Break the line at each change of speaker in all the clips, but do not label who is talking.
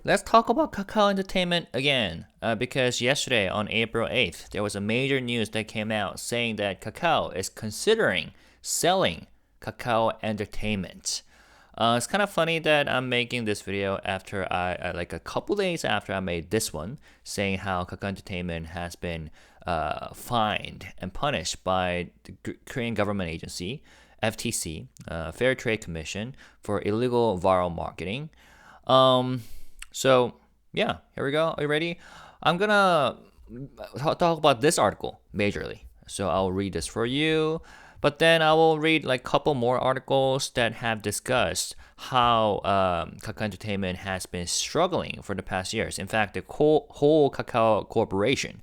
let's talk about Kakao Entertainment again, because yesterday on April 8th, there was a major news that came out saying that Kakao is considering selling Kakao Entertainment. It's kind of funny that I'm making this video after like a couple days after I made this one, saying how Kakao Entertainment has been fined and punished by the Korean government agency, FTC, Fair Trade Commission, for illegal viral marketing. So yeah, here we go. Are you ready? I'm gonna talk about this article majorly. So I'll read this for you, but then I will read like a couple more articles that have discussed how Kakao Entertainment has been struggling for the past years. In fact, the whole Kakao Corporation,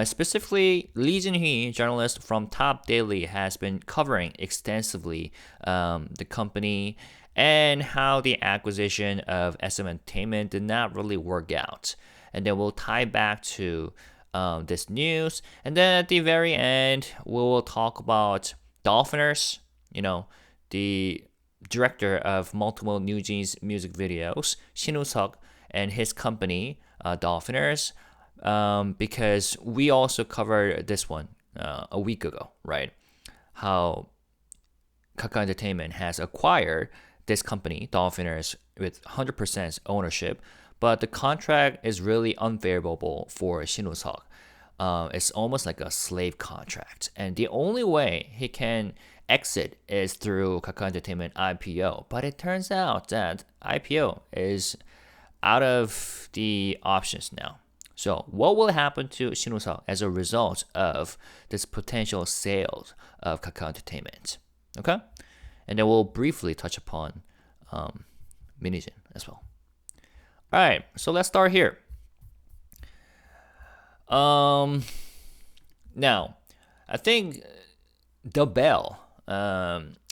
specifically Lee Jin-hee, journalist from Top Daily, has been covering extensively the company and how the acquisition of SMentertainment did not really work out. And then we'll tie back to this news. And then at the very end, we will talk about Dolphiners, the director of multiple New Jeans music videos, Shin Woo-seok, and his company, Dolphiners, because we also covered this one a week ago, right? How Kakao Entertainment has acquired this company, Dolphiners, with 100% ownership, but the contract is really unfavorable for Shin Woo-seok. It's almost like a slave contract, and the only way he can exit is through Kakao Entertainment IPO. But it turns out that IPO is out of the options now. So what will happen to Shin Woo-seok as a result of this potential sale of Kakao Entertainment? Okay? And then we'll briefly touch upon minheejin as well. All right, so let's start here. Now, I think The Bell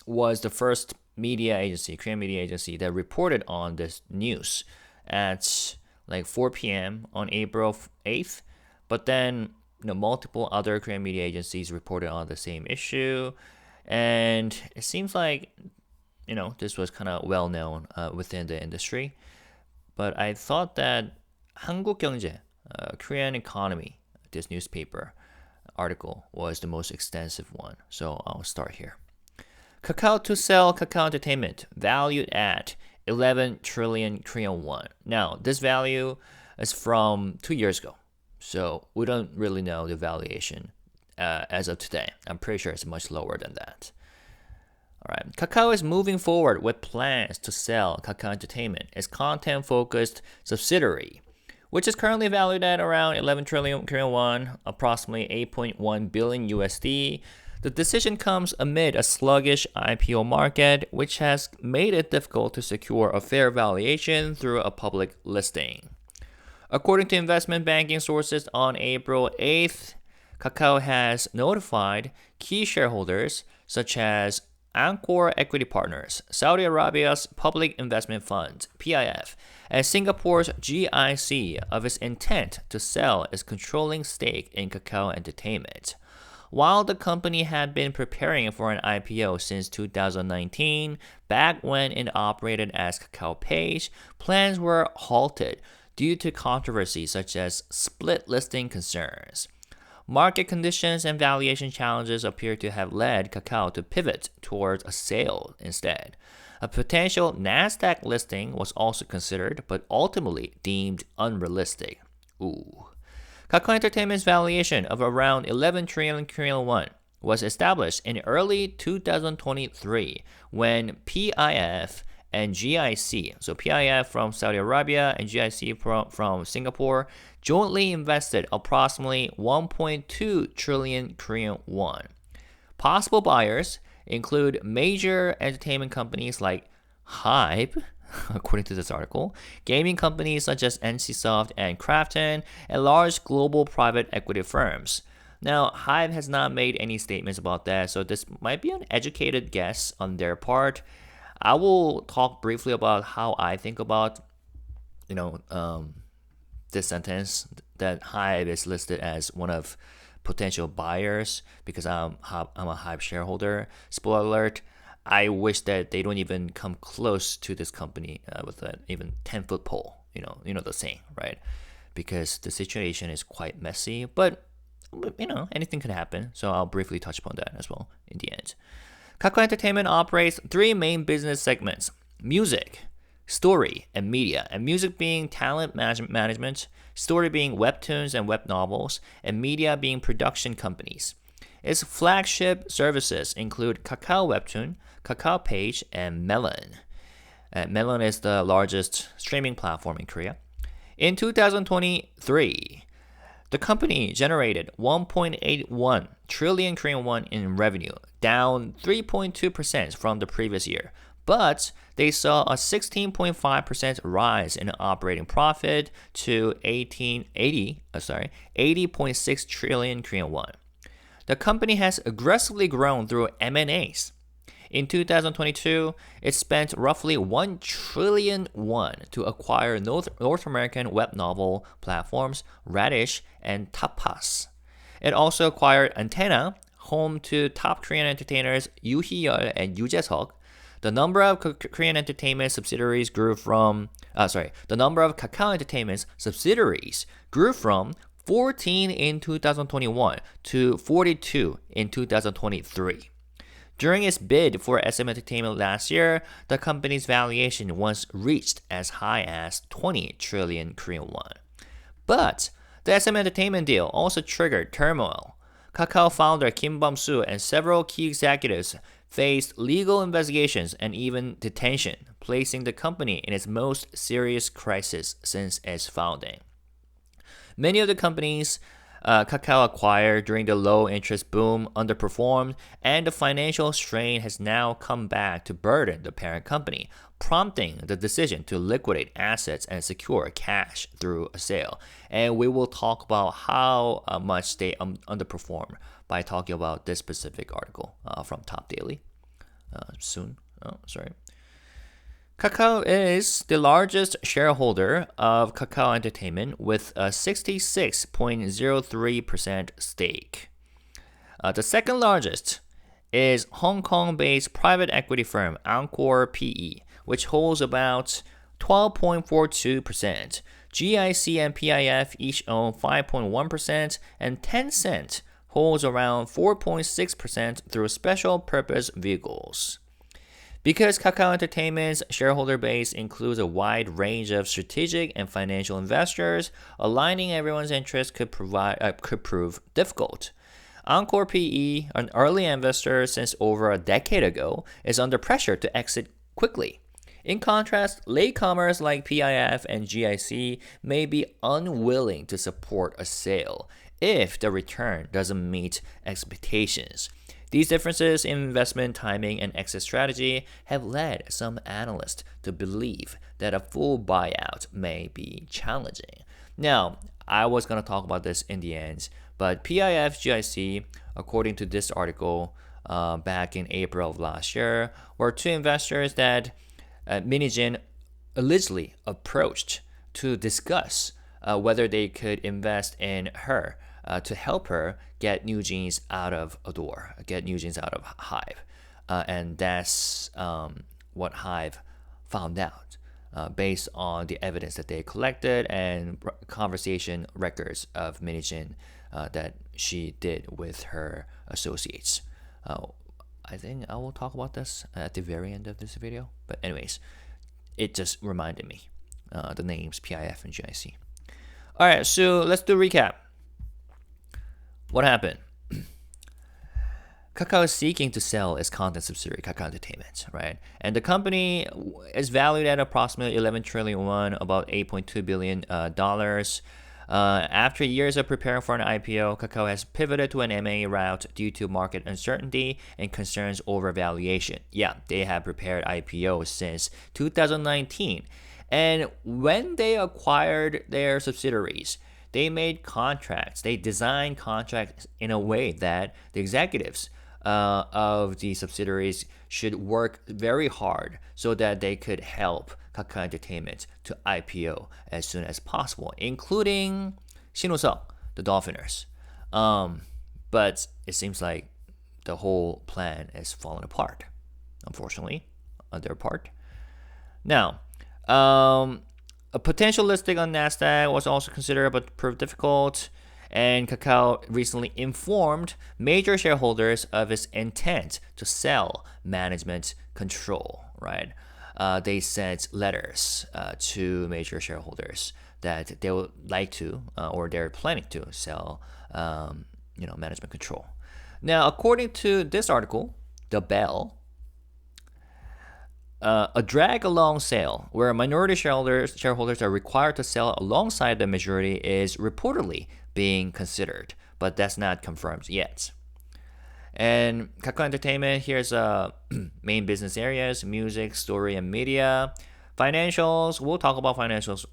was the first media agency, Korean media agency, that reported on this news at like 4 p.m. on April 8th. But then, multiple other Korean media agencies reported on the same issue. And it seems like, this was kind of well known within the industry. But I thought that 한국경제, Korean economy, this newspaper article was the most extensive one. So I'll start here. Kakao to sell Kakao Entertainment, valued at 11 trillion Korean won. Now, this value is from 2 years ago. So we don't really know the valuation as of today. I'm pretty sure it's much lower than that. All right. Kakao is moving forward with plans to sell Kakao Entertainment, its content-focused subsidiary, which is currently valued at around 11 trillion Korean won, approximately 8.1 billion USD. The decision comes amid a sluggish IPO market, which has made it difficult to secure a fair valuation through a public listing. According to investment banking sources on April 8th, Kakao has notified key shareholders such as Anchor Equity Partners, Saudi Arabia's Public Investment Fund, PIF, and Singapore's GIC of its intent to sell its controlling stake in Kakao Entertainment. While the company had been preparing for an IPO since 2019, back when it operated as Kakao Page, plans were halted due to controversies such as split listing concerns. Market conditions and valuation challenges appear to have led Kakao to pivot towards a sale instead. A potential Nasdaq listing was also considered, but ultimately deemed unrealistic. Kakao Entertainment's valuation of around 11 trillion Korean won was established in early 2023 when PIF and GIC, so PIF from Saudi Arabia and GIC from Singapore, jointly invested approximately 1.2 trillion Korean won. Possible buyers include major entertainment companies like HYBE, according to this article, gaming companies such as NCSoft and Krafton, and large global private equity firms. Now, HYBE has not made any statements about that, so this might be an educated guess on their part. I will talk briefly about how I think about, this sentence that HYBE is listed as one of potential buyers because I'm a HYBE shareholder. Spoiler alert, I wish that they don't even come close to this company with an even 10-foot pole. you know the saying, right? Because the situation is quite messy, but anything could happen. So I'll briefly touch upon that as well in the end. Kakao Entertainment operates three main business segments: music, story, and media. And music being talent management, story being webtoons and web novels, and media being production companies. Its flagship services include Kakao Webtoon, Kakao Page, and Melon. Melon is the largest streaming platform in Korea. In 2023, the company generated 1.81 trillion Korean won in revenue, down 3.2% from the previous year. But they saw a 16.5% rise in operating profit to 80.6 trillion Korean won. The company has aggressively grown through M&As. In 2022, it spent roughly 1 trillion won to acquire North American web novel platforms Radish and Tapas. It also acquired Antenna, home to top Korean entertainers Yoo Hee-yeol and Yoo Jae-seok. The number of Korean entertainment subsidiaries the number of Kakao Entertainment's subsidiaries grew from 14 in 2021 to 42 in 2023. During its bid for SMentertainment last year, the company's valuation was reached as high as 20 trillion Korean won. But the SMentertainment deal also triggered turmoil. Kakao founder Kim Bum-soo and several key executives faced legal investigations and even detention, placing the company in its most serious crisis since its founding. Many of the companies Kakao acquired during the low interest boom underperformed, and the financial strain has now come back to burden the parent company, prompting the decision to liquidate assets and secure cash through a sale. And we will talk about how much they underperform by talking about this specific article from Top Daily soon. Kakao is the largest shareholder of Kakao Entertainment with a 66.03% stake. The second largest is Hong Kong-based private equity firm Encore PE, which holds about 12.42%. GIC and PIF each own 5.1%, and Tencent holds around 4.6% through special purpose vehicles. Because Kakao Entertainment's shareholder base includes a wide range of strategic and financial investors, aligning everyone's interests could prove difficult. Encore PE, an early investor since over a decade ago, is under pressure to exit quickly. In contrast, latecomers like PIF and GIC may be unwilling to support a sale if the return doesn't meet expectations. These differences in investment timing and exit strategy have led some analysts to believe that a full buyout may be challenging. Now, I was going to talk about this in the end, but PIF GIC, according to this article back in April of last year, were two investors that minheejin allegedly approached to discuss whether they could invest in her to help her get new jeans out of a door, get new jeans out of HYBE. And that's what HYBE found out based on the evidence that they collected and conversation records of minheejin that she did with her associates. I think I will talk about this at the very end of this video. But anyways, it just reminded me the names PIF and GIC. All right, so let's do a recap. What happened? Kakao is seeking to sell its content subsidiary, Kakao Entertainment, right? And the company is valued at approximately 11 trillion won, about $8.2 billion. After years of preparing for an IPO, Kakao has pivoted to an M&A route due to market uncertainty and concerns over valuation. Yeah, they have prepared IPO since 2019. And when they acquired their subsidiaries, they made contracts. They designed contracts in a way that the executives of the subsidiaries should work very hard so that they could help Kakao Entertainment to IPO as soon as possible, including Shin Woo-seok, the Dolphiners. But it seems like the whole plan is falling apart, unfortunately, on their part. Now, A potential listing on Nasdaq was also considered but proved difficult. And Kakao recently informed major shareholders of its intent to sell management control, right? They sent letters to major shareholders that they would like to, or they're planning to sell, management control. Now, according to this article, The Bell, a drag-along sale where minority shareholders are required to sell alongside the majority is reportedly being considered, but that's not confirmed yet. And Kakao Entertainment, here's main business areas: music, story, and media. Financials, we'll talk about financials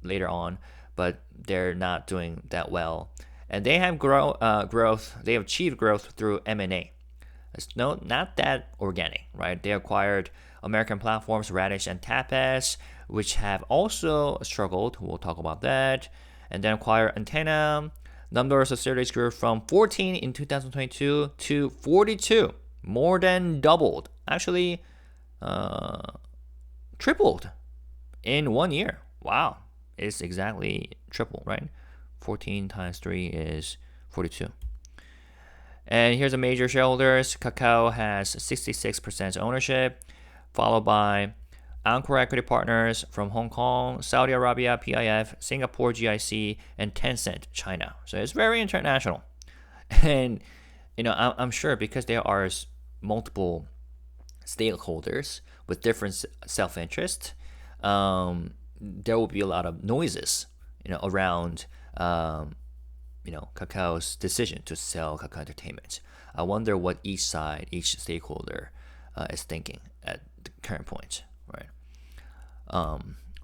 later on, but they're not doing that well. And they have growth. They have achieved growth through M&A. It's not that organic, right? They acquired American platforms Radish and Tapas, which have also struggled. We'll talk about that. And then acquired Antenna. Number of subsidiaries grew from 14 in 2022 to 42, more than doubled. Actually, tripled in 1 year. Wow, it's exactly triple, right? 14 times 3 is 42. And here's the major shareholders. Kakao has 66% ownership, followed by Anchor Equity Partners from Hong Kong, Saudi Arabia, PIF, Singapore, GIC, and Tencent, China. So it's very international. And, I'm sure because there are multiple stakeholders with different self-interest, there will be a lot of noises, around, Kakao's decision to sell Kakao Entertainment. I wonder what each stakeholder is thinking at the current point, right?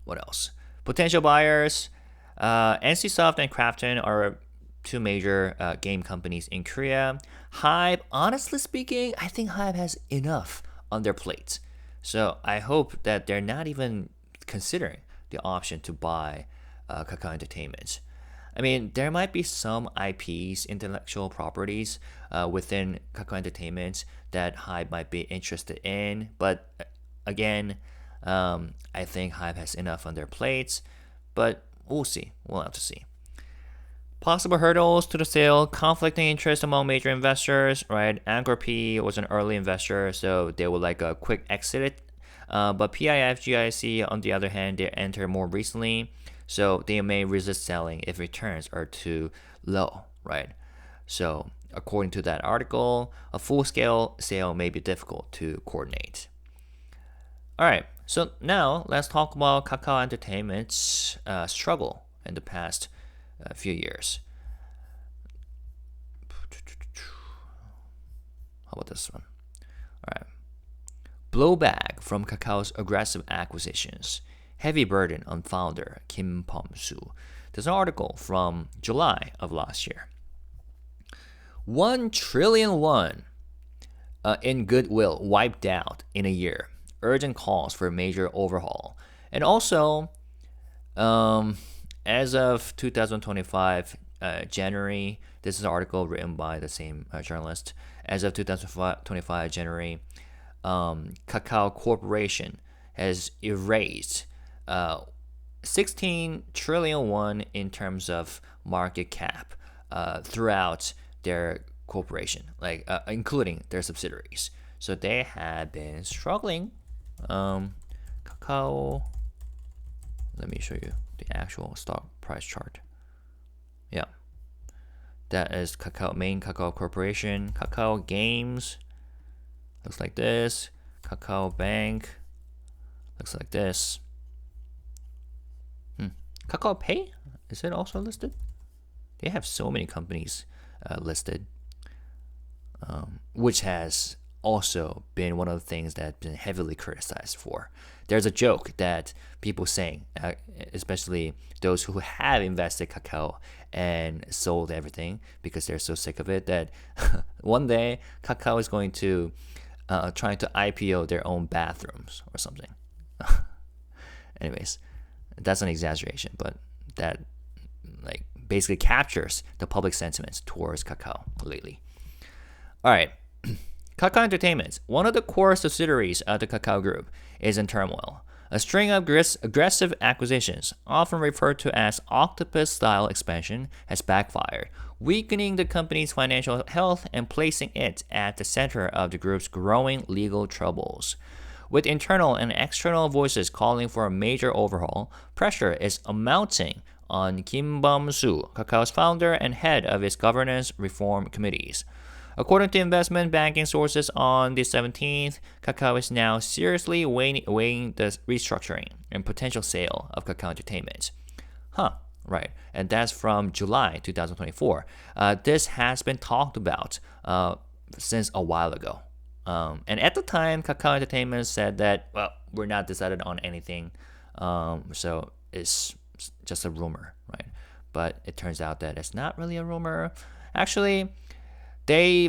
What else? Potential buyers. NCSoft and Krafton are two major game companies in Korea. HYBE, honestly speaking, I think HYBE has enough on their plate. So I hope that they're not even considering the option to buy Kakao Entertainment. I mean, there might be some IPs, intellectual properties, within Kakao Entertainment that HYBE might be interested in. But again, I think HYBE has enough on their plates. But we'll see. We'll have to see. Possible hurdles to the sale: conflicting interest among major investors, right? Anchor P was an early investor, so they would like a quick exit. But PIF, GIC, on the other hand, they entered more recently, so they may resist selling if returns are too low, right? So according to that article, a full-scale sale may be difficult to coordinate. All right, so now let's talk about Kakao Entertainment's struggle in the past few years. How about this one? All right. Blowback from Kakao's aggressive acquisitions. Heavy burden on founder Kim Pom-soo. There's an article from July of last year. 1 trillion won in goodwill wiped out in a year. Urgent calls for a major overhaul. And also, as of 2025 January, this is an article written by the same journalist. As of 2025 January, Kakao Corporation has erased 16 trillion won in terms of market cap throughout their corporation, like including their subsidiaries. So they had been struggling. Kakao, let me show you the actual stock price chart. Yeah, that is Kakao, main Kakao Corporation. Kakao Games looks like this. Kakao Bank looks like this. Kakao Pay, is it also listed? They have so many companies listed, which has also been one of the things that's been heavily criticized for. There's a joke that people saying, especially those who have invested Kakao and sold everything because they're so sick of it, that one day Kakao is going to trying to IPO their own bathrooms or something. Anyways, that's an exaggeration, but that like basically captures the public sentiments towards Kakao lately. All right. Kakao Entertainment, one of the core subsidiaries of the Kakao Group, is in turmoil. A string of aggressive acquisitions, often referred to as octopus-style expansion, has backfired, weakening the company's financial health and placing it at the center of the group's growing legal troubles. With internal and external voices calling for a major overhaul, pressure is mounting on Kim Bum-soo, Kakao's founder and head of its governance reform committees. According to investment banking sources on the 17th, Kakao is now seriously weighing the restructuring and potential sale of Kakao Entertainment. Right. And that's from July 2024. This has been talked about since a while ago. And at the time, Kakao Entertainment said that, well, we're not decided on anything. So it's just a rumor, right? But it turns out that it's not really a rumor. Actually, they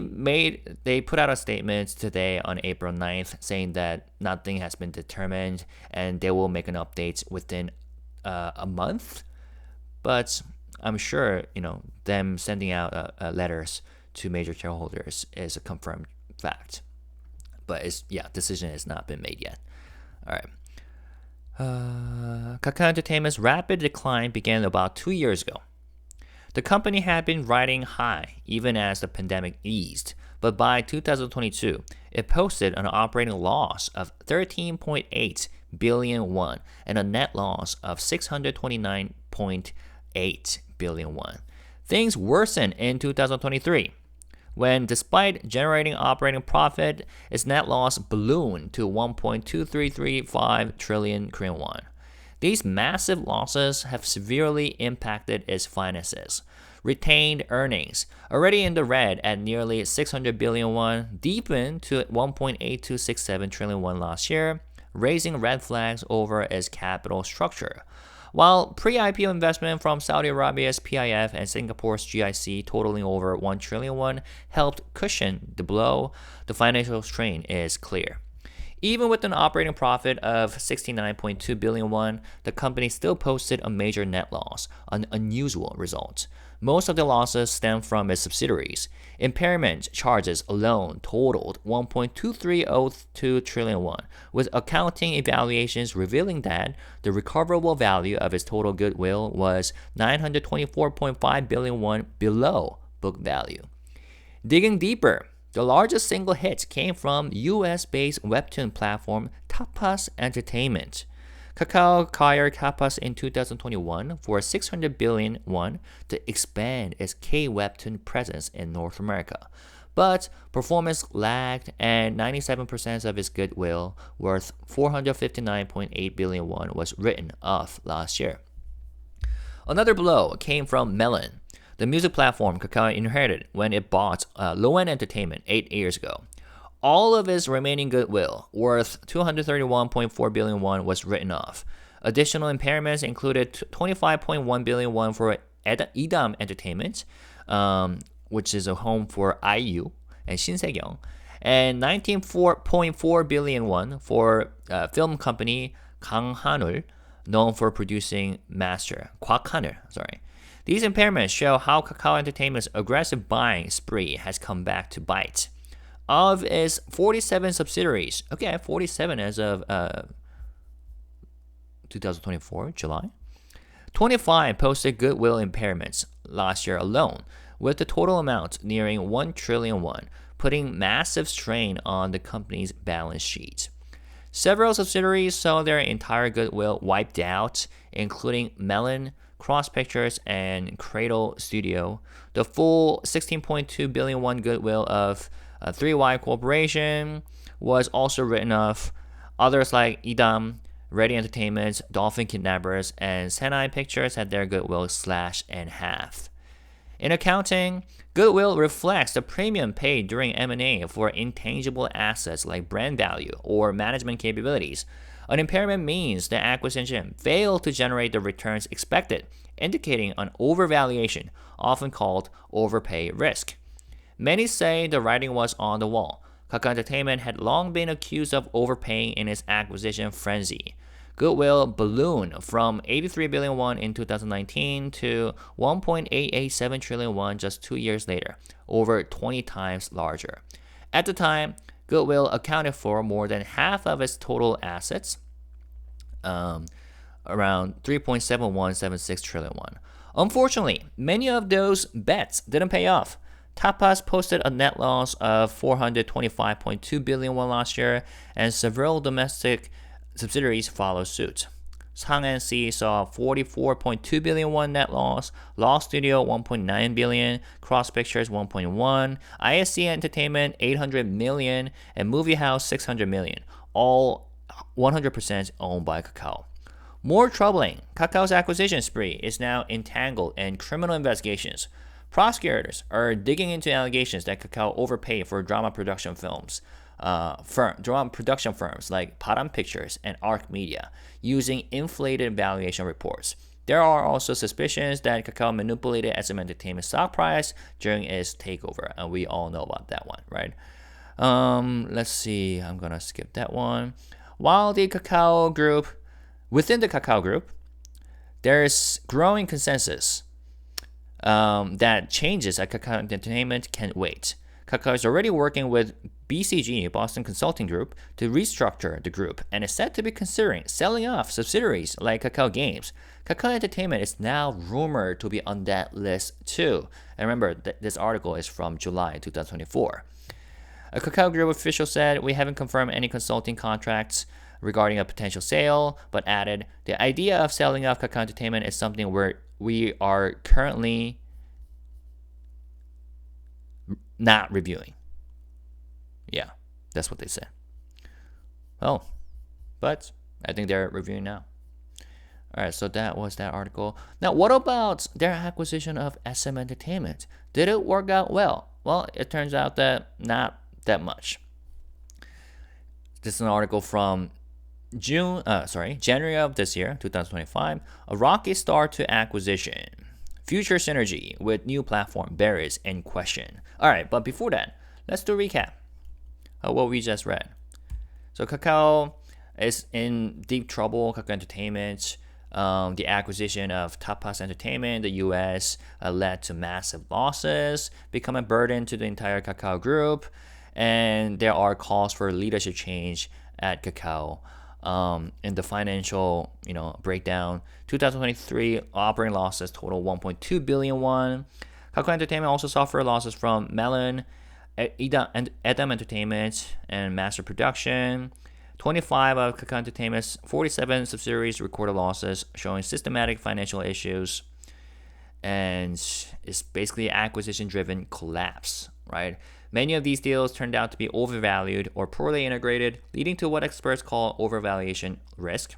put out a statement today on April 9th saying that nothing has been determined and they will make an update within a month. But I'm sure, them sending out letters to major shareholders is a confirmed fact. But decision has not been made yet. All right. Kakao Entertainment's rapid decline began about 2 years ago. The company had been riding high even as the pandemic eased, but by 2022, it posted an operating loss of 13.8 billion won and a net loss of 629.8 billion won. Things worsened in 2023, when despite generating operating profit, its net loss ballooned to 1.2335 trillion Korean won. These massive losses have severely impacted its finances. Retained earnings, already in the red at nearly 600 billion won, deepened to 1.8267 trillion won last year, raising red flags over its capital structure. While pre-IPO investment from Saudi Arabia's PIF and Singapore's GIC totaling over 1 trillion won helped cushion the blow, the financial strain is clear. Even with an operating profit of 69.2 billion won, the company still posted a major net loss, an unusual result. Most of the losses stem from its subsidiaries. Impairment charges alone totaled 1.2302 trillion won, with accounting evaluations revealing that the recoverable value of its total goodwill was 924.5 billion won below book value. Digging deeper, the largest single hit came from US-based webtoon platform Kakao Entertainment. Kakao acquired Tapas in 2021 for 600 billion won to expand its K-webtoon presence in North America. But performance lagged and 97% of its goodwill, worth 459.8 billion won, was written off last year. Another blow came from Melon, the music platform Kakao inherited when it bought Kakao Entertainment 8 years ago. All of its remaining goodwill, worth 231.4 billion won, was written off. Additional impairments included 25.1 billion won for HYBE Entertainment, which is a home for IU and Shin Se-kyung, and 19.4 billion won for film company Kang Han-ul, known for producing Master, Kwak Han-ul, These impairments show how Kakao Entertainment's aggressive buying spree has come back to bite. Of its 47 subsidiaries, 47 as of 2024, July, 25 posted goodwill impairments last year alone, with the total amount nearing 1 trillion won, putting massive strain on the company's balance sheet. Several subsidiaries saw their entire goodwill wiped out, including Melon, Cross Pictures, and Cradle Studio. The full 16.2 billion won goodwill of 3Y Corporation was also written off. Others like Idam, Ready Entertainment, Dolphinkidnappers, and Senai Pictures had their goodwill slashed in half. In accounting, goodwill reflects the premium paid during M&A for intangible assets like brand value or management capabilities. An impairment means the acquisition failed to generate the returns expected, indicating an overvaluation, often called overpay risk. Many say the writing was on the wall. Kakao Entertainment had long been accused of overpaying in its acquisition frenzy. Goodwill ballooned from 83 billion won in 2019 to 1.887 trillion won just 2 years later, over 20 times larger. At the time, goodwill accounted for more than half of its total assets. around 3.7176 trillion won. Unfortunately, many of those bets didn't pay off. Tapas posted a net loss of 425.2 billion won last year, and several domestic subsidiaries followed suit. Sang-NC saw 44.2 billion won net loss, Law Studio 1.9 billion, Cross Pictures 1.1, ISC Entertainment 800 million, and Movie House 600 million, all 100% owned by Kakao. More troubling, Kakao's acquisition spree is now entangled in criminal investigations. Prosecutors are digging into allegations that Kakao overpaid for drama production firms like Param Pictures and Arc Media, using inflated valuation reports. There are also suspicions that Kakao manipulated SMentertainment stock price during its takeover, and we all know about that one, right? Let's see, I'm gonna skip that one. While within the Kakao Group, there's growing consensus that changes at Kakao Entertainment can't wait. Kakao is already working with BCG, Boston Consulting Group, to restructure the group and is said to be considering selling off subsidiaries like Kakao Games. Kakao Entertainment is now rumored to be on that list too. And remember, this article is from July 2024. A Kakao Group official said, "We haven't confirmed any consulting contracts regarding a potential sale, but added, the idea of selling off Kakao Entertainment is something we are currently not reviewing." Yeah, that's what they said. Well, but I think they're reviewing now. All right, so that was that article. Now, what about their acquisition of SM Entertainment? Did it work out well? Well, it turns out that not that much. This is an article from January of this year, 2025. A rocky start to acquisition. Future synergy with new platform barriers in question. All right, but before that, let's do a recap of what we just read. So Kakao is in deep trouble. Kakao Entertainment, the acquisition of Tapas Entertainment in the US led to massive losses, become a burden to the entire Kakao Group, and there are calls for leadership change at Kakao. In the financial, breakdown, 2023 operating losses total 1.2 billion won. Kakao Entertainment also suffered losses from Melon, Edam Entertainment, and Master Production. 25 of Kakao Entertainment's 47 subsidiaries recorded losses, showing systematic financial issues, and it's basically acquisition-driven collapse, right? Many of these deals turned out to be overvalued or poorly integrated, leading to what experts call overvaluation risk.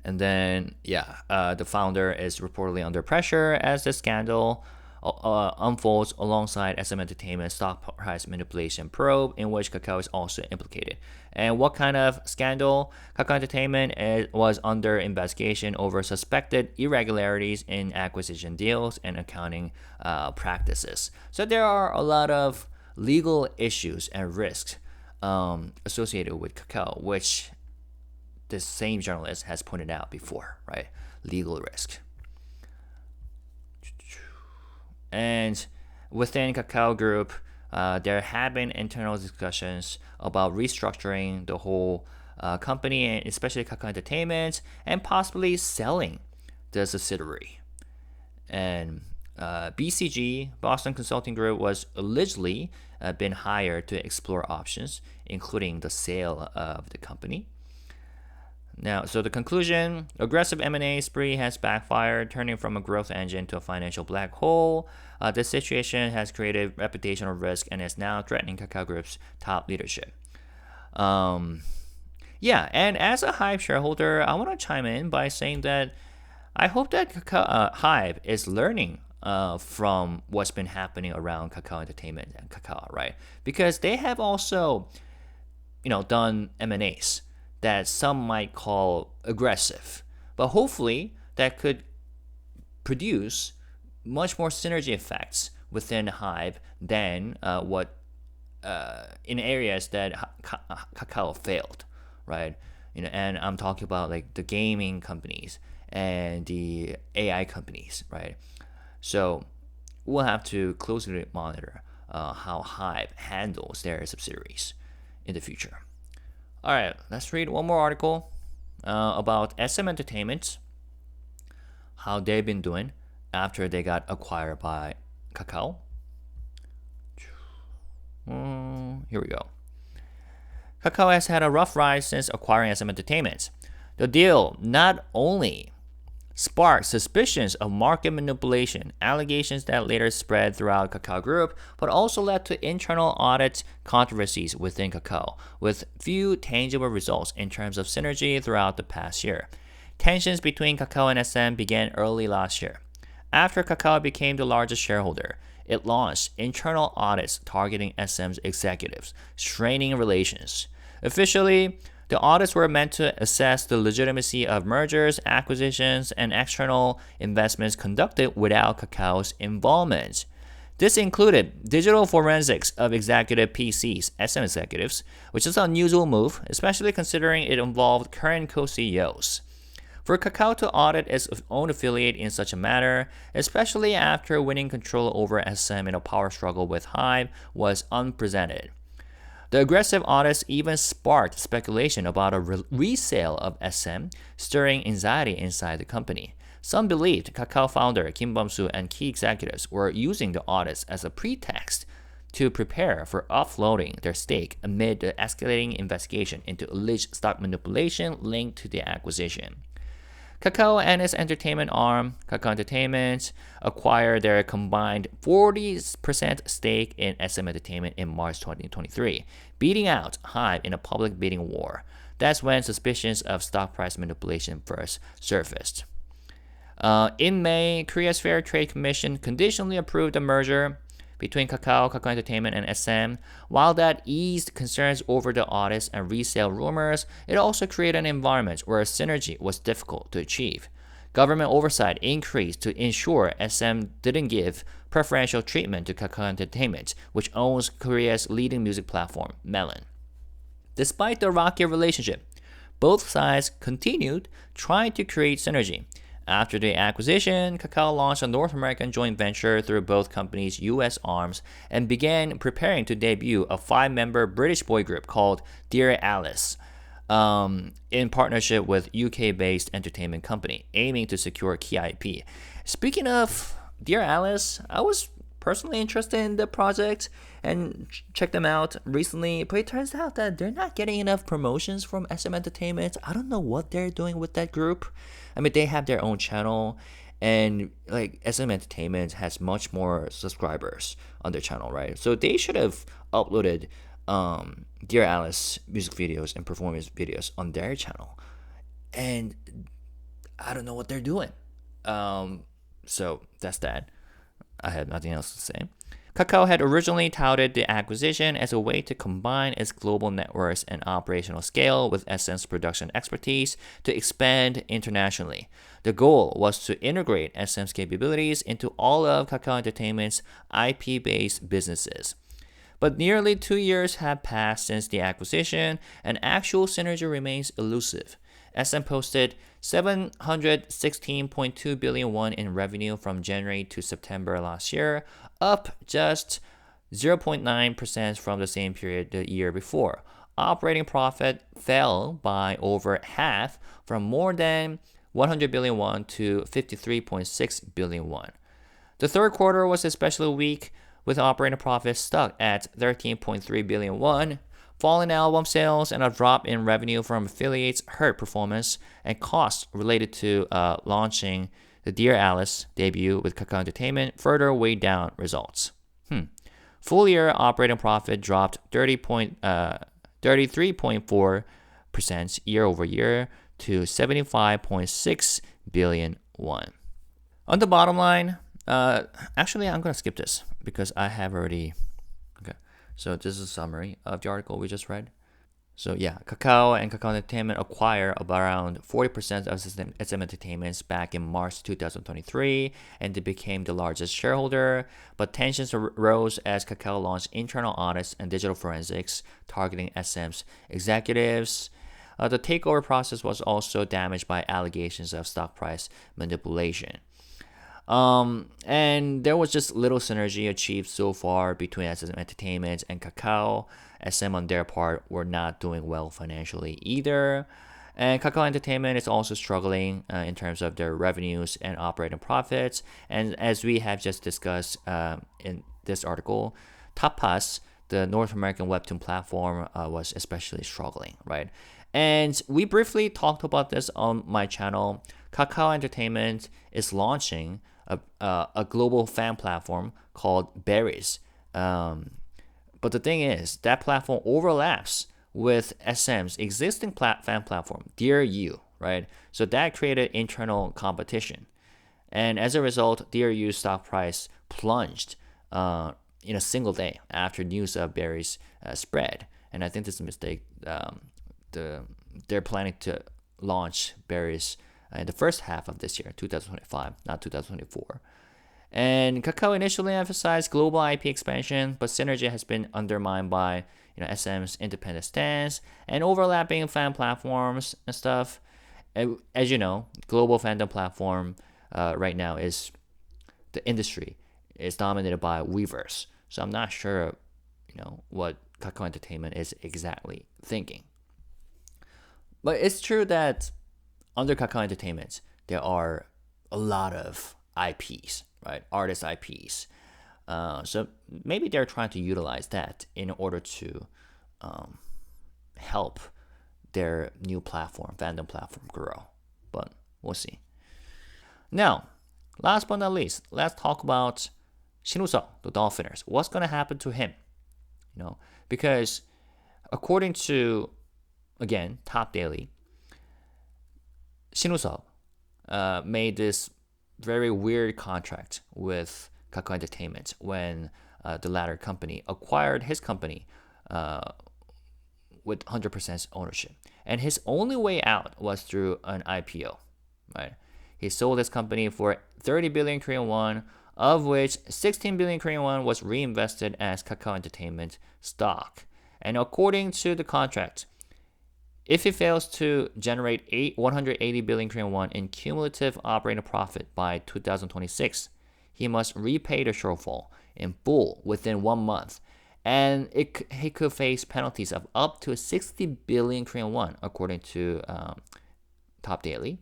And then, the founder is reportedly under pressure as the scandal unfolds alongside SM Entertainment stock price manipulation probe, in which Kakao is also implicated. And what kind of scandal? Kakao Entertainment was under investigation over suspected irregularities in acquisition deals and accounting practices. So there are a lot of legal issues and risks associated with Kakao, which the same journalist has pointed out before, right? Legal risk. And within Kakao Group, there have been internal discussions about restructuring the whole company, and especially Kakao Entertainment, and possibly selling the subsidiary. And BCG, Boston Consulting Group, was allegedly been hired to explore options, including the sale of the company. Now, so the conclusion, aggressive M&A spree has backfired, turning from a growth engine to a financial black hole. This situation has created reputational risk and is now threatening Kakao Group's top leadership. And as a HYBE shareholder, I want to chime in by saying that I hope that HYBE is learning from what's been happening around Kakao Entertainment and Kakao, right? Because they have also, done M&As that some might call aggressive, but hopefully that could produce much more synergy effects within HYBE than what in areas that Kakao failed, right? And I'm talking about like the gaming companies and the AI companies, right? So we'll have to closely monitor how HYBE handles their subsidiaries in the future. All right, let's read one more article. about SM Entertainment, how they've been doing after they got acquired by Kakao. Here we go. Kakao has had a rough ride since acquiring SM Entertainment. The deal not only sparked suspicions of market manipulation, allegations that later spread throughout Kakao Group, but also led to internal audit controversies within Kakao, with few tangible results in terms of synergy throughout the past year. Tensions between Kakao and SM began early last year. After Kakao became the largest shareholder, it launched internal audits targeting SM's executives, straining relations. Officially, the audits were meant to assess the legitimacy of mergers, acquisitions, and external investments conducted without Kakao's involvement. This included digital forensics of executive PCs, SM executives, which is an unusual move, especially considering it involved current co-CEOs. For Kakao to audit its own affiliate in such a manner, especially after winning control over SM in a power struggle with HYBE, was unprecedented. The aggressive audits even sparked speculation about a resale of SM, stirring anxiety inside the company. Some believed Kakao founder Kim Bum-soo and key executives were using the audits as a pretext to prepare for offloading their stake amid the escalating investigation into alleged stock manipulation linked to the acquisition. Kakao and its entertainment arm, Kakao Entertainment, acquired their combined 40% stake in SM Entertainment in March 2023, beating out HYBE in a public bidding war. That's when suspicions of stock price manipulation first surfaced. In May, Korea's Fair Trade Commission conditionally approved the merger between Kakao Entertainment, and SM. While that eased concerns over the audits and resale rumors, it also created an environment where synergy was difficult to achieve. Government oversight increased to ensure SM didn't give preferential treatment to Kakao Entertainment, which owns Korea's leading music platform, Melon. Despite the rocky relationship, both sides continued trying to create synergy. After the acquisition, Kakao launched a North American joint venture through both companies' U.S. arms and began preparing to debut a 5-member British boy group called Dear Alice, in partnership with UK-based entertainment company, aiming to secure key IP. Speaking of Dear Alice, I was personally interested in the project and checked them out recently, but it turns out that they're not getting enough promotions from SM Entertainment. I don't know what they're doing with that group. I mean, they have their own channel, and like SM Entertainment has much more subscribers on their channel, right? So they should have uploaded Dear Alice music videos and performance videos on their channel, and I don't know what they're doing. So that's that. I have nothing else to say. Kakao had originally touted the acquisition as a way to combine its global networks and operational scale with SM's production expertise to expand internationally. The goal was to integrate SM's capabilities into all of Kakao Entertainment's IP-based businesses. But nearly 2 years have passed since the acquisition, and actual synergy remains elusive. SM posted 716.2 billion won in revenue from January to September last year, up just 0.9% from the same period the year before. Operating profit fell by over half, from more than 100 billion won to 53.6 billion won. The third quarter was especially weak, with operating profit stuck at 13.3 billion won. Falling album sales and a drop in revenue from affiliates hurt performance, and costs related to launching the Dear Alice debut with Kakao Entertainment further weighed down results. Full year operating profit dropped 33.4% year over year to 75.6 billion won. On the bottom line, actually I'm going to skip this because I have already... So this is a summary of the article we just read. So yeah, Kakao and Kakao Entertainment acquired around 40% of SM Entertainment back in March 2023, and they became the largest shareholder. But tensions arose as Kakao launched internal audits and digital forensics targeting SM's executives. The takeover process was also damaged by allegations of stock price manipulation. And there was just little synergy achieved so far between SM Entertainment and Kakao. SM on their part were not doing well financially either. And Kakao Entertainment is also struggling in terms of their revenues and operating profits. And as we have just discussed in this article, Tapas, the North American webtoon platform, was especially struggling, right? And we briefly talked about this on my channel. Kakao Entertainment is launching a global fan platform called Berries. But the thing is, that platform overlaps with SM's existing fan platform, Dear You, right? So that created internal competition. And as a result, Dear You's stock price plunged in a single day after news of Berries spread. And I think this is a mistake. They're planning to launch Berries in the first half of this year, 2025, not 2024. And Kakao initially emphasized global IP expansion, but synergy has been undermined by SM's independent stance and overlapping fan platforms and stuff. And as you know, global fandom platform right now is the industry is dominated by Weverse. So I'm not sure, what Kakao Entertainment is exactly thinking. But it's true that under Kakao Entertainment, there are a lot of IPs, right? Artist IPs. So maybe they're trying to utilize that in order to help their new platform, fandom platform, grow. But we'll see. Now, last but not least, let's talk about Shin-woo-seok, the Dolphiners. What's going to happen to him? Because according to, again, Top Daily, Shin-woo-seok made this very weird contract with Kakao Entertainment when the latter company acquired his company with 100% ownership. And his only way out was through an IPO, right? He sold his company for 30 billion Korean won, of which 16 billion Korean won was reinvested as Kakao Entertainment stock. And according to the contract, if he fails to generate 180 billion Korean won in cumulative operating profit by 2026, he must repay the shortfall in full within 1 month. And he could face penalties of up to 60 billion Korean won, according to Top Daily.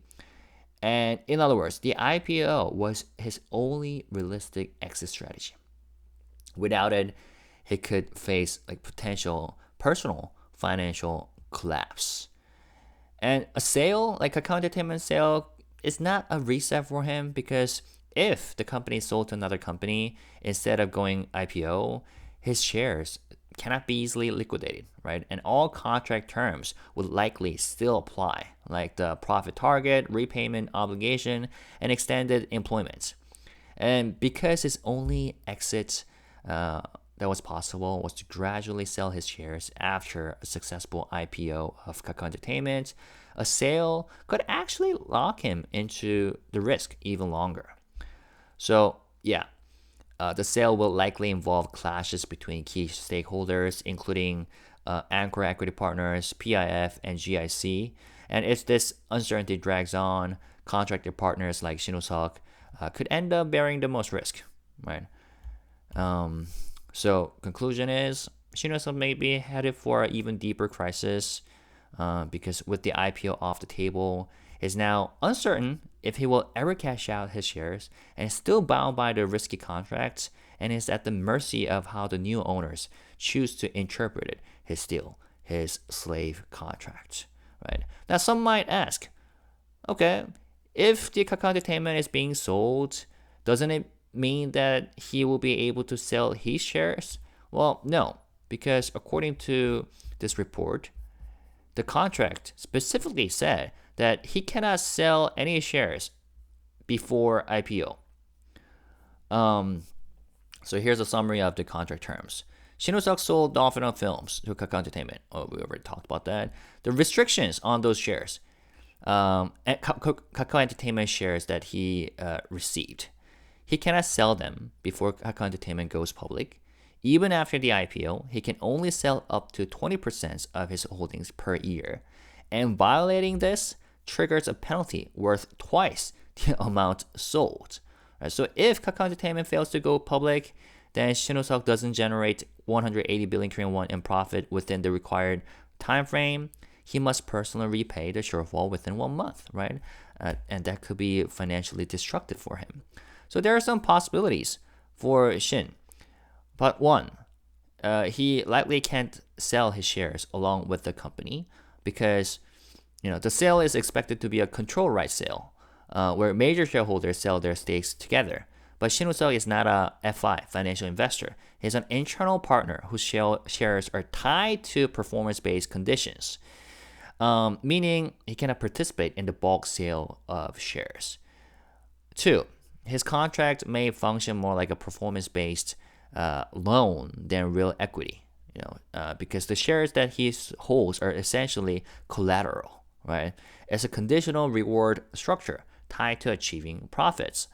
And in other words, the IPO was his only realistic exit strategy. Without it, he could face potential personal financial collapse. And a sale, like a Kakao Entertainment sale, is not a reset for him, because if the company is sold to another company instead of going IPO, his shares cannot be easily liquidated, right? And all contract terms would likely still apply, like the profit target, repayment obligation, and extended employment. And because his only exit that was possible was to gradually sell his shares after a successful IPO of Kakao Entertainment, a sale could actually lock him into the risk even longer. So, yeah, the sale will likely involve clashes between key stakeholders, including anchor equity partners, PIF, and GIC. And if this uncertainty drags on, contracted partners like Shin-woo-seok could end up bearing the most risk, right? So conclusion is, Shin-woo-seok may be headed for an even deeper crisis because with the IPO off the table, is now uncertain if he will ever cash out his shares, and is still bound by the risky contracts, and is at the mercy of how the new owners choose to interpret it, his deal, his slave contract, right? Now some might ask, okay, if the Kakao Entertainment is being sold, doesn't it mean that he will be able to sell his shares? Well, no, because according to this report, the contract specifically said that he cannot sell any shares before IPO. So here's a summary of the contract terms. Shin-woo-seok sold Dolphiners films to Kakao Entertainment. Oh, we already talked about that. The restrictions on those shares, Kakao Entertainment shares that he received, he cannot sell them before Kakao Entertainment goes public. Even after the IPO, he can only sell up to 20% of his holdings per year. And violating this triggers a penalty worth twice the amount sold. Right, so if Kakao Entertainment fails to go public, then Shin-woo-seok doesn't generate 180 billion Korean won in profit within the required time frame, he must personally repay the shortfall within 1 month, right? And that could be financially destructive for him. So there are some possibilities for Shin. But one, he likely can't sell his shares along with the company because the sale is expected to be a control right sale, where major shareholders sell their stakes together. But Shin Woo-seok is not a FI, financial investor. He's an internal partner whose shares are tied to performance-based conditions, meaning he cannot participate in the bulk sale of shares. Two, his contract may function more like a performance-based loan than real equity, because the shares that he holds are essentially collateral, right? It's a conditional reward structure tied to achieving profits.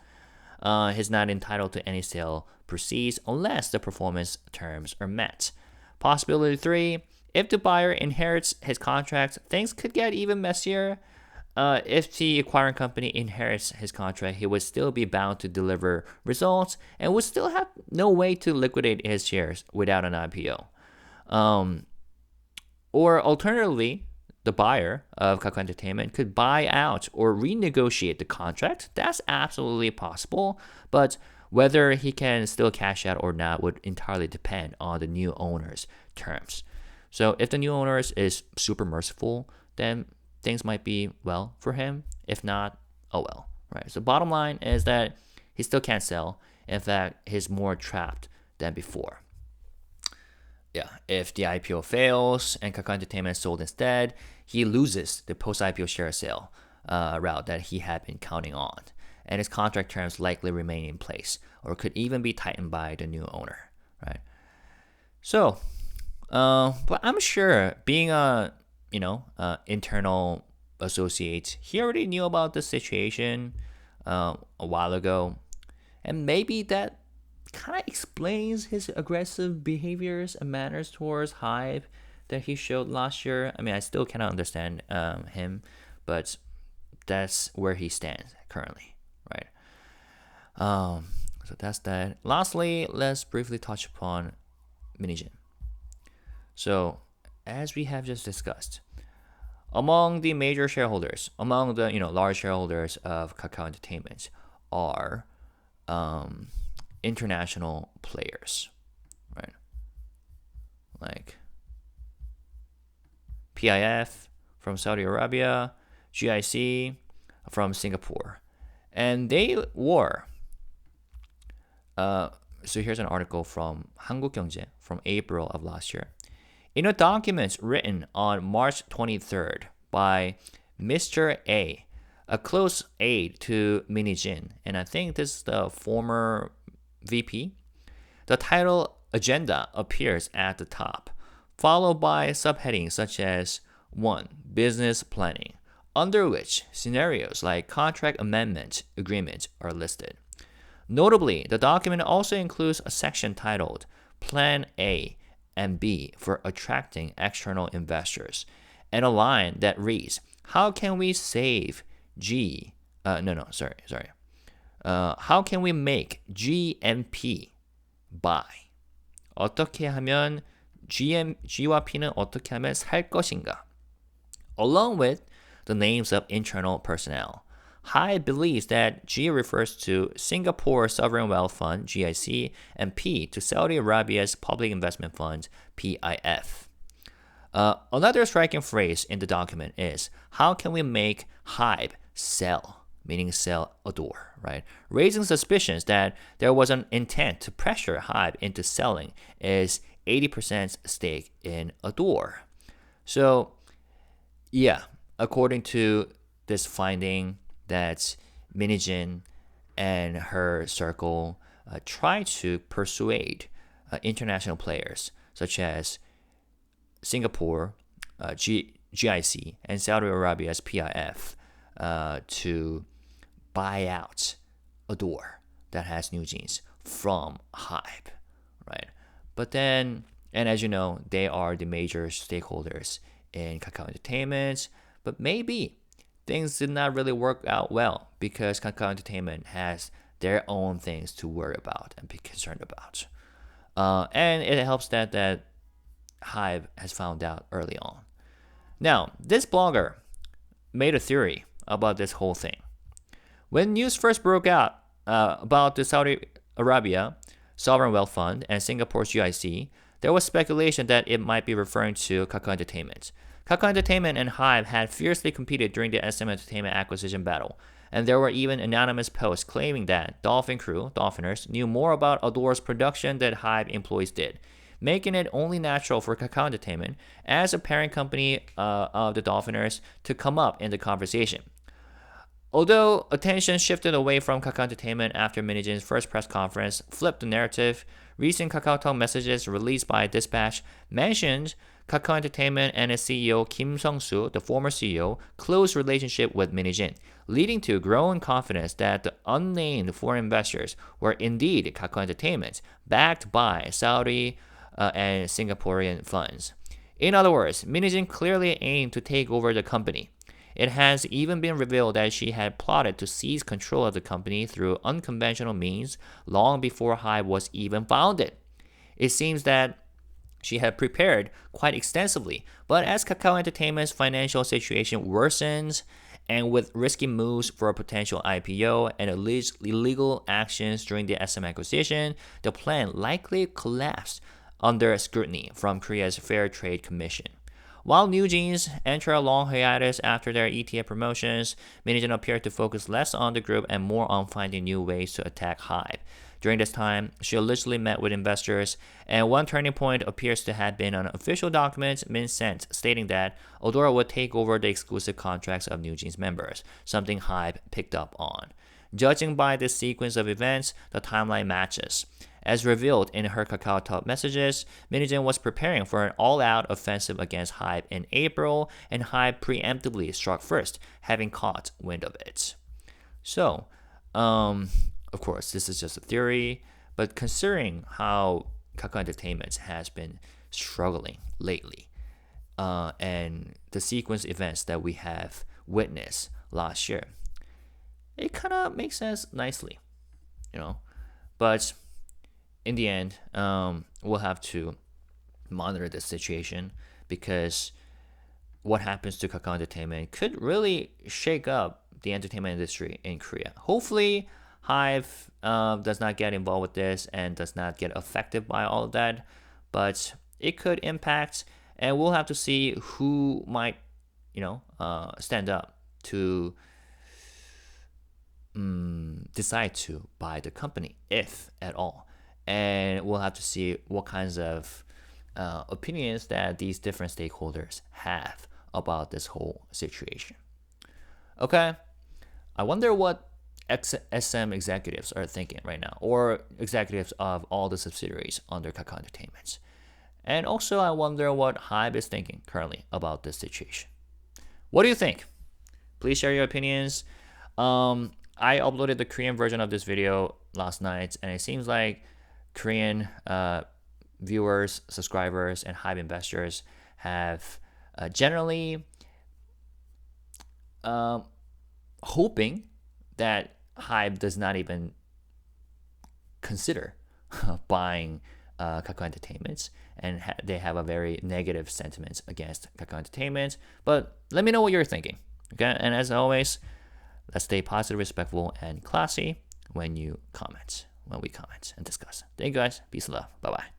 He's not entitled to any sale proceeds unless the performance terms are met. Possibility 3, if the buyer inherits his contract, things could get even messier. If the acquiring company inherits his contract, he would still be bound to deliver results and would still have no way to liquidate his shares without an IPO. Or alternatively, the buyer of Kakao Entertainment could buy out or renegotiate the contract. That's absolutely possible, but whether he can still cash out or not would entirely depend on the new owner's terms. So if the new owner is super merciful, then things might be well for him. If not, oh well, right? So bottom line is that he still can't sell. In fact, he's more trapped than before. Yeah, if the IPO fails and Kakao Entertainment is sold instead, he loses the post-IPO share sale route that he had been counting on, and his contract terms likely remain in place or could even be tightened by the new owner, right? So, but I'm sure being a internal associate, he already knew about the situation a while ago, and maybe that kind of explains his aggressive behaviors and manners towards HYBE that he showed last year. I mean, I still cannot understand him, but that's where he stands currently, right? So that's that. Lastly, let's briefly touch upon minheejin. So, as we have just discussed, among the major shareholders, among the large shareholders of Kakao Entertainment are international players, right? Like PIF from Saudi Arabia, GIC from Singapore, and they were. So here's an article from 한국경제 from April of last year. In a document written on March 23rd by Mr. A close aide to minheejin, and I think this is the former VP, the title agenda appears at the top, followed by subheadings such as 1. Business planning, under which scenarios like contract amendment agreement are listed. Notably, the document also includes a section titled Plan A and B for attracting external investors, and a line that reads, how can we save how can we make GMP buy? 어떻게 하면 G와 P는 어떻게 하면 살 것인가? Along with the names of internal personnel. HYBE believes that G refers to Singapore Sovereign Wealth Fund, GIC, and P to Saudi Arabia's Public Investment Fund, PIF. Another striking phrase in the document is, how can we make HYBE sell, meaning sell Adore, right? Raising suspicions that there was an intent to pressure HYBE into selling its 80% stake in Adore. So, yeah, according to this finding, that minheejin and her circle try to persuade international players such as Singapore, GIC, and Saudi Arabia's PIF to buy out Adore that has new jeans from HYBE, right? But then, and as you know, they are the major stakeholders in Kakao Entertainment, but maybe things did not really work out well because Kakao Entertainment has their own things to worry about and be concerned about. And it helps that HYBE has found out early on. Now, this blogger made a theory about this whole thing. When news first broke out about the Saudi Arabia Sovereign Wealth Fund and Singapore's GIC, there was speculation that it might be referring to Kakao Entertainment. Kakao Entertainment and HYBE had fiercely competed during the SMentertainment acquisition battle, and there were even anonymous posts claiming that Dolphin crew, Dolphiners, knew more about Ador's production than HYBE employees did, making it only natural for Kakao Entertainment, as a parent company of the Dolphiners, to come up in the conversation. Although attention shifted away from Kakao Entertainment after minheejin's first press conference flipped the narrative, recent Kakao Talk messages released by Dispatch mentioned Kakao Entertainment and its CEO Kim Sung-soo, the former CEO, close relationship with minheejin, leading to growing confidence that the unnamed foreign investors were indeed Kakao Entertainment, backed by Saudi and Singaporean funds. In other words, minheejin clearly aimed to take over the company. It has even been revealed that she had plotted to seize control of the company through unconventional means long before HYBE was even founded. It seems that she had prepared quite extensively, but as Kakao Entertainment's financial situation worsens, and with risky moves for a potential IPO and alleged illegal actions during the SM acquisition, the plan likely collapsed under scrutiny from Korea's Fair Trade Commission. While New Jeans enter a long hiatus after their ETF promotions, minheejin appeared to focus less on the group and more on finding new ways to attack HYBE. During this time, she allegedly met with investors, and one turning point appears to have been an official document Min sent stating that Adora would take over the exclusive contracts of New Jeans members, something HYBE picked up on. Judging by this sequence of events, the timeline matches. As revealed in her Kakao Talk messages, minheejin was preparing for an all-out offensive against HYBE in April, and HYBE preemptively struck first, having caught wind of it. So, of course, this is just a theory, but considering how Kakao Entertainment has been struggling lately, and the sequence events that we have witnessed last year, it kind of makes sense nicely, But in the end, we'll have to monitor the situation, because what happens to Kakao Entertainment could really shake up the entertainment industry in Korea. Hopefully, HYBE does not get involved with this and does not get affected by all of that, but it could impact, and we'll have to see who might, stand up to decide to buy the company, if at all. And we'll have to see what kinds of opinions that these different stakeholders have about this whole situation. Okay, I wonder what SM executives are thinking right now, or executives of all the subsidiaries under Kakao Entertainment. And also, I wonder what HYBE is thinking currently about this situation. What do you think? Please share your opinions. I uploaded the Korean version of this video last night, and it seems like Korean viewers, subscribers, and HYBE investors have generally hoping that HYBE does not even consider buying Kakao Entertainment, and they have a very negative sentiment against Kakao Entertainment. But let me know what you're thinking. Okay, and as always, let's stay positive, respectful, and classy when we comment and discuss. Thank you guys. Peace and love. Bye-bye.